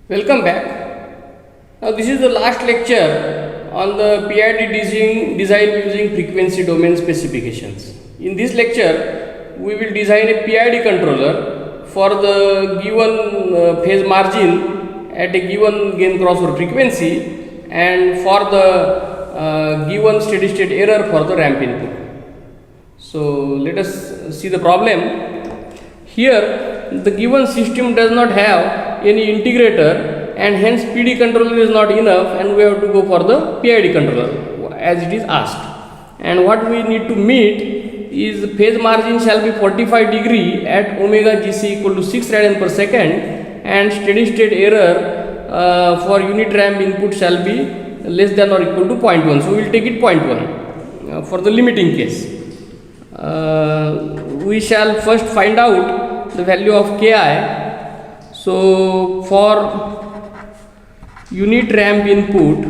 Welcome back. Now this is the last lecture on the PID design using frequency domain specifications. In this lecture, we will design a PID controller for the given phase margin at a given gain crossover frequency and for the given steady state error for the ramp input. So let us see the problem. Here the given system does not have any integrator and hence PD controller is not enough and we have to go for the PID controller as it is asked. And what we need to meet is phase margin shall be 45 degree at omega GC equal to 6 radian per second and steady state error for unit ramp input shall be less than or equal to 0.1. So we will take it 0.1 for the limiting case. We shall first find out the value of Ki. So for unit ramp input,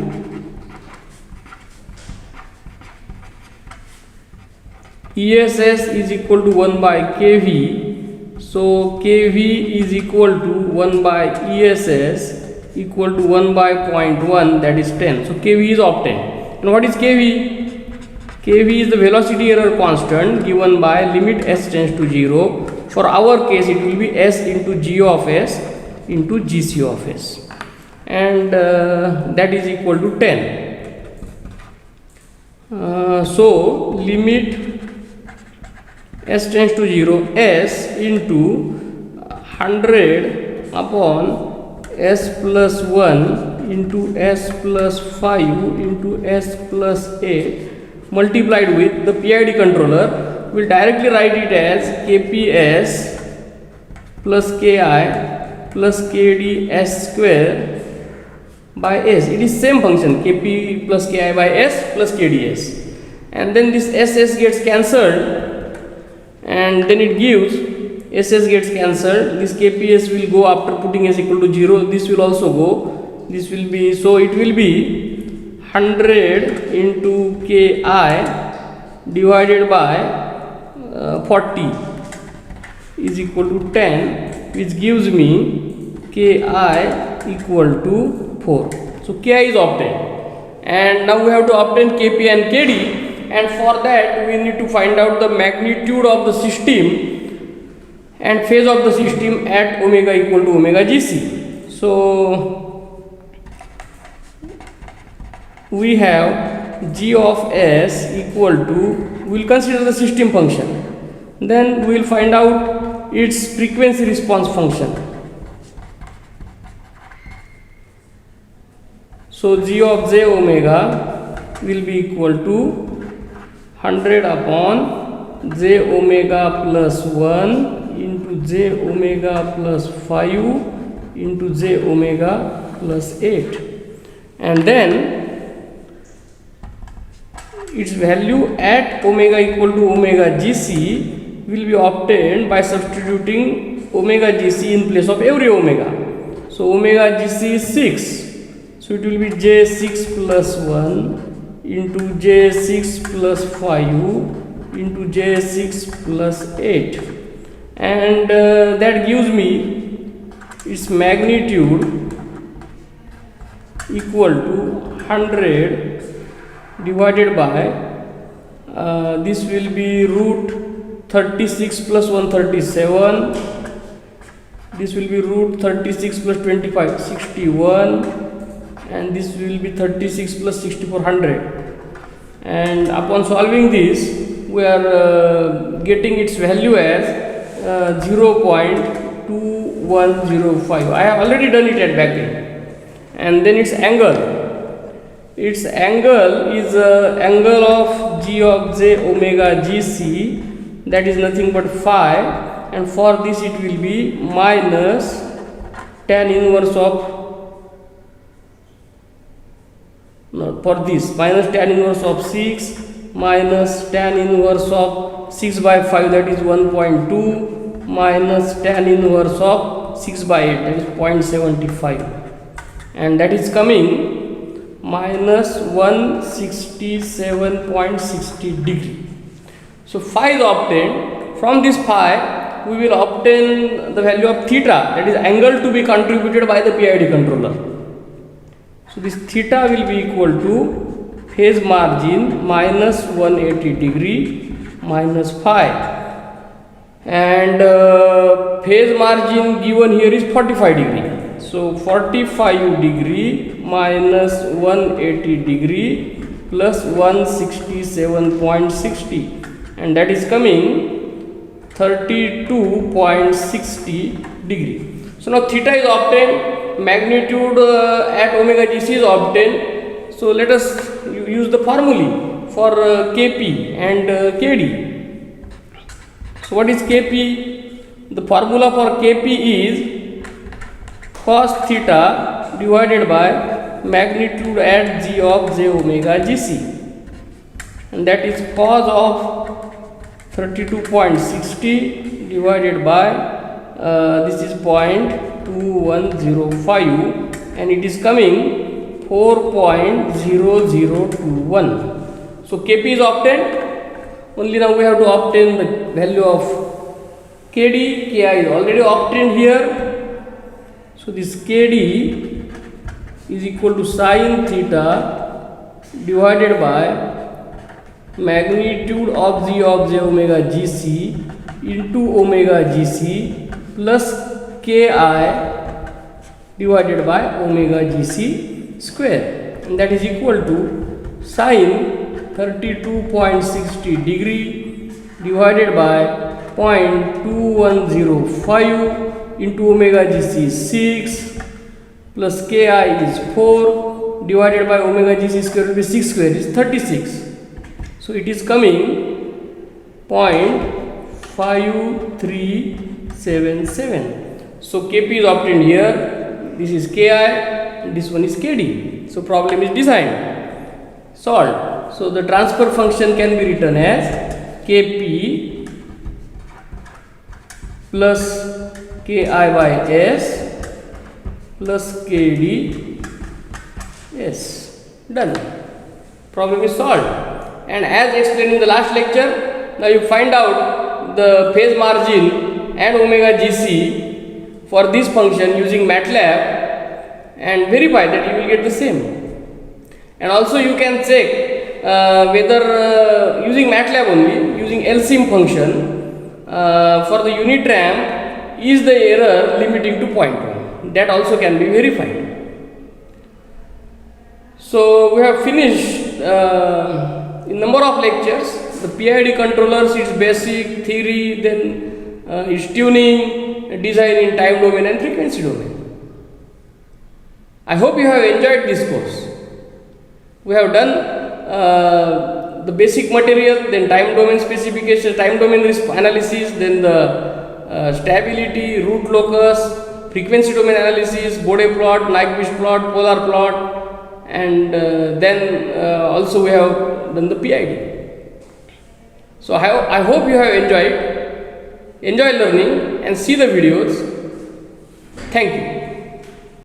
ESS is equal to 1 by kV. So kV is equal to 1 by ESS equal to 1 by 0.1, that is 10. So kV is obtained. And what is kV? kV is the velocity error constant given by limit s tends to 0. For our case it will be s into g of s into gc of s and that is equal to 10. So limit s tends to 0, s into 100 upon s plus 1 into s plus 5 into s plus 8 multiplied with the PID controller. Will directly write it as KPS plus Ki plus KD s square by s. It is same function Kp plus Ki by s plus KdS, and then this ss gets cancelled and then it gives ss gets cancelled. This Kps will go after putting s equal to 0. This will also go. This will be, so it will be 100 into Ki divided by 40 is equal to 10, which gives me Ki equal to 4. So Ki is obtained, and now we have to obtain Kp and Kd, and for that we need to find out the magnitude of the system and phase of the system at omega equal to omega Gc. So we have g of s equal to, we will consider the system function, then we will find out its frequency response function. So g of j omega will be equal to 100 upon j omega plus 1 into j omega plus 5 into j omega plus 8, and then its value at omega equal to omega Gc will be obtained by substituting omega Gc in place of every omega. So omega Gc is 6, so it will be J6 plus 1 into J6 plus 5 into J6 plus 8, and that gives me its magnitude equal to 100 divided by this will be root 36 plus 137, this will be root 36 plus 25 61, and this will be 36 plus 64 100, and upon solving this we are getting its value as 0.2105. I have already done it at back end. And then its angle. Its angle is angle of g of j omega Gc, that is nothing but phi, and for this it will be minus tan inverse of, no, for this minus tan inverse of 6 minus tan inverse of 6 by 5, that is 1.2 minus tan inverse of 6 by 8, that is 0.75, and that is coming minus 167.60 degree. So phi is obtained. From this phi we will obtain the value of theta, that is angle to be contributed by the PID controller. So this theta will be equal to phase margin minus 180 degree minus phi, and phase margin given here is 45 degree. So 45 degree minus 180 degree plus 167.60, and that is coming 32.60 degree. So now theta is obtained, magnitude at omega gc is obtained. So let us use the formulae for Kp and Kd. So what is Kp? The formula for Kp is cos theta divided by magnitude at g of j omega gc, and that is cos of 32.60 divided by this is 0.2105, and it is coming 4.0021. So Kp is obtained. Only now we have to obtain the value of Kd. Ki is already obtained here. So this Kd is equal to sin theta divided by magnitude of g of j omega gc into omega gc plus ki divided by omega gc square, and that is equal to sin 32.60 degree divided by 0.2105 into omega gc is 6 plus ki is 4 divided by omega gc square will be 6 square is 36. So it is coming 0.5377. So Kp is obtained here. This is Ki and this one is Kd. So problem is designed, solved. So the transfer function can be written as Kp plus Ki by S plus Kd S. Done. Problem is solved. And as explained in the last lecture, now you find out the phase margin and omega gc for this function using MATLAB and verify that you will get the same. And also you can check whether using MATLAB only, using LCM function for the unit ramp, is the error limiting to 0.1. That also can be verified. So we have finished in number of lectures the PID controllers, its basic theory, then its tuning, design in time domain and frequency domain. I hope you have enjoyed this course. We have done the basic material, then time domain specification, time domain analysis, then the stability, root locus, frequency domain analysis, Bode plot, Nyquist plot, polar plot, and then also we have done the PID. So I hope you have enjoyed learning and see the videos. Thank you.